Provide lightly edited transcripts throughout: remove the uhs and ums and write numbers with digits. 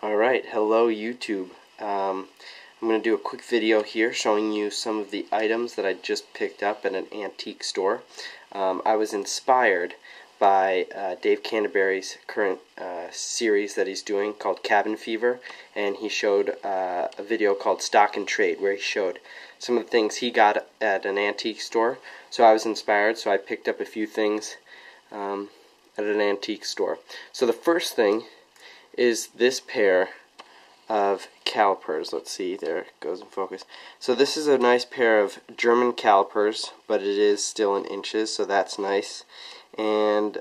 Alright, hello YouTube. I'm going to do a quick video here showing you some of the items that I just picked up at an antique store. I was inspired by Dave Canterbury's current series that he's doing called Cabin Fever, and he showed a video called Stock and Trade where he showed some of the things he got at an antique store. So I was inspired, so I picked up a few things at an antique store. So the first thing is this pair of calipers. Let's see, there it goes in focus. So this is a nice pair of German calipers, but it is still in inches, so that's nice. And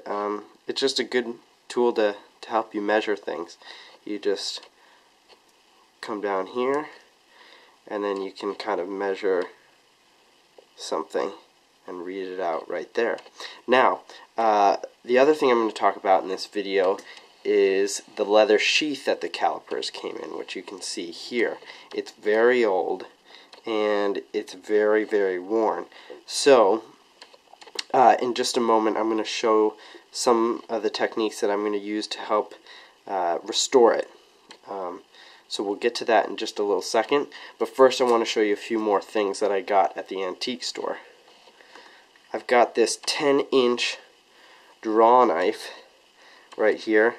it's just a good tool to help you measure things. You just come down here, and then you can kind of measure something and read it out right there. Now, the other thing I'm going to talk about in this video is the leather sheath that the calipers came in, which you can see here. It's very old and it's very, very worn. So in just a moment I'm going to show some of the techniques that I'm going to use to help restore it. So we'll get to that in just a little second, but first I want to show you a few more things that I got at the antique store. I've got this 10-inch draw knife right here,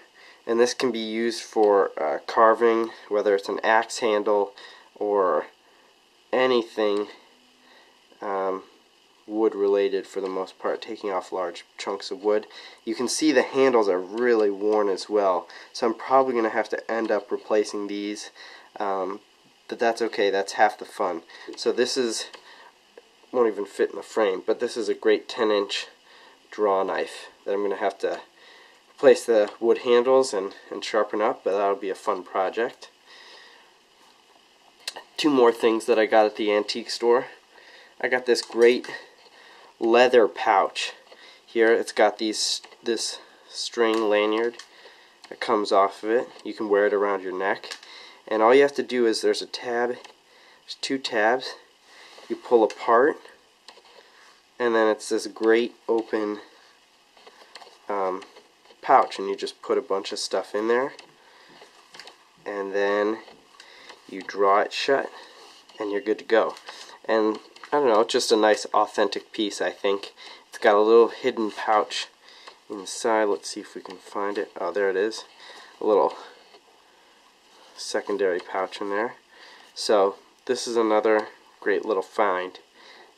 and this can be used for carving, whether it's an axe handle or anything wood related for the most part, taking off large chunks of wood. You can see the handles are really worn as well, so I'm probably going to have to end up replacing these, but that's okay, that's half the fun. So this is, won't even fit in the frame, but this is a great 10-inch draw knife that I'm going to have to replace the wood handles and sharpen up, but that'll be a fun project. Two more things that I got at the antique store. I got this great leather pouch here. It's got this string lanyard that comes off of it. You can wear it around your neck, and all you have to do is there's a tab, there's two tabs, you pull apart, and then it's this great open pouch, and you just put a bunch of stuff in there, and then you draw it shut and you're good to go. And I don't know, it's just a nice authentic piece, I think. It's got a little hidden pouch inside. Let's see if we can find it. Oh, there it is. A little secondary pouch in there. So this is another great little find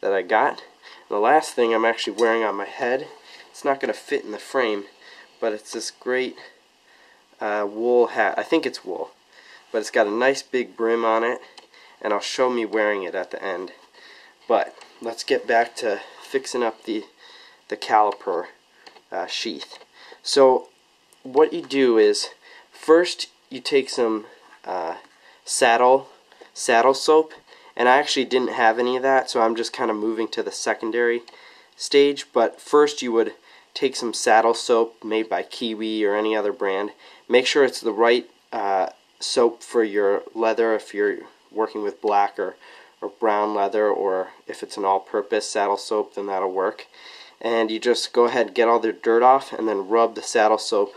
that I got. And the last thing I'm actually wearing on my head, it's not going to fit in the frame, but it's this great wool hat. I think it's wool, but it's got a nice big brim on it, and I'll show me wearing it at the end. But let's get back to fixing up the caliper sheath. So what you do is, first you take some saddle soap, and I actually didn't have any of that, so I'm just kind of moving to the secondary stage. But first you would take some saddle soap made by Kiwi or any other brand. Make sure it's the right soap for your leather if you're working with black or brown leather, or if it's an all-purpose saddle soap, then that'll work. And you just go ahead and get all the dirt off and then rub the saddle soap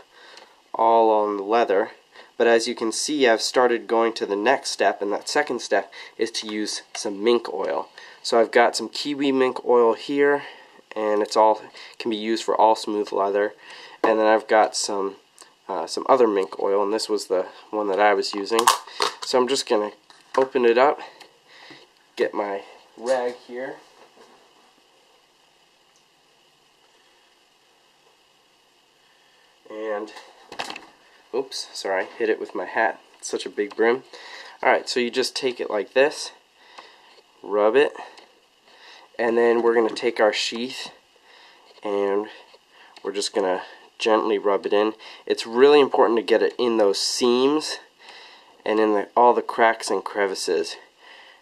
all on the leather. But as you can see, I've started going to the next step, and that second step is to use some mink oil. So I've got some Kiwi mink oil here, and can be used for all smooth leather. And then I've got some other mink oil, and this was the one that I was using. So I'm just going to open it up, get my rag here, and oops, sorry, hit it with my hat. It's such a big brim. Alright, so you just take it like this, rub it, and then we're going to take our sheath and we're just going to gently rub it in. It's really important to get it in those seams and in all the cracks and crevices.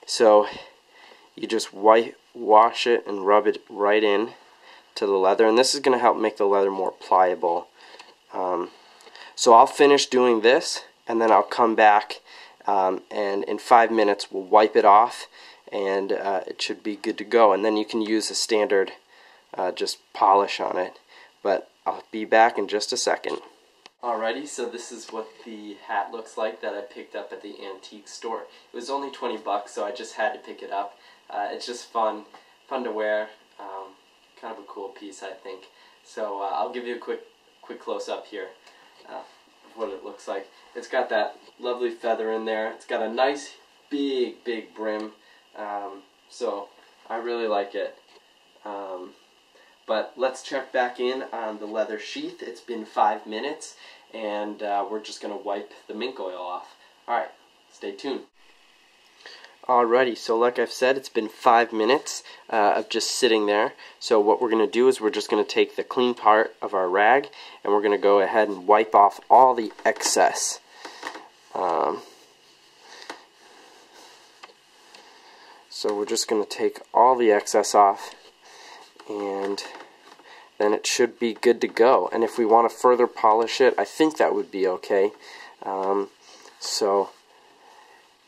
So you just wash it and rub it right in to the leather, and this is going to help make the leather more pliable. So I'll finish doing this, and then I'll come back, and in 5 minutes we'll wipe it off, and it should be good to go. And then you can use a standard just polish on it. But I'll be back in just a second. Alrighty, so this is what the hat looks like that I picked up at the antique store. It was only 20 bucks, so I just had to pick it up. It's just fun to wear. Kind of a cool piece, I think. So I'll give you a quick close-up here of what it looks like. It's got that lovely feather in there. It's got a nice big brim, so I really like it. But let's check back in on the leather sheath. It's been 5 minutes, and we're just going to wipe the mink oil off. Alright, stay tuned. Alrighty, so like I've said, it's been 5 minutes of just sitting there. So what we're going to do is we're just going to take the clean part of our rag, and we're going to go ahead and wipe off all the excess. So we're just going to take all the excess off, and then it should be good to go. And if we want to further polish it, I think that would be okay.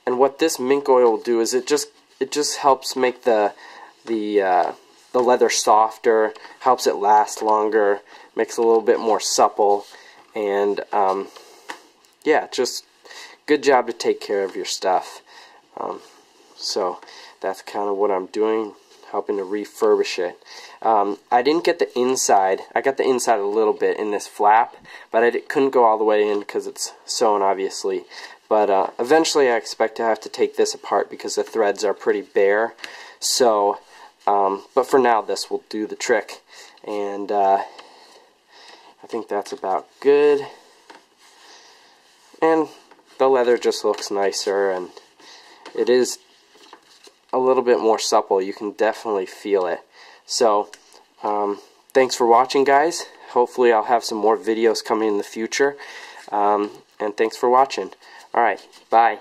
And what this mink oil will do is it just helps make the leather softer, helps it last longer, makes it a little bit more supple, and yeah, just good job to take care of your stuff. So that's kind of what I'm doing, helping to refurbish it. I didn't get the inside. I got the inside a little bit in this flap, but I couldn't go all the way in because it's sewn, obviously. But eventually I expect to have to take this apart because the threads are pretty bare. So, but for now this will do the trick. And I think that's about good. And the leather just looks nicer, and it is a little bit more supple. You can definitely feel it. So, thanks for watching, guys. Hopefully I'll have some more videos coming in the future. And thanks for watching. Alright, bye.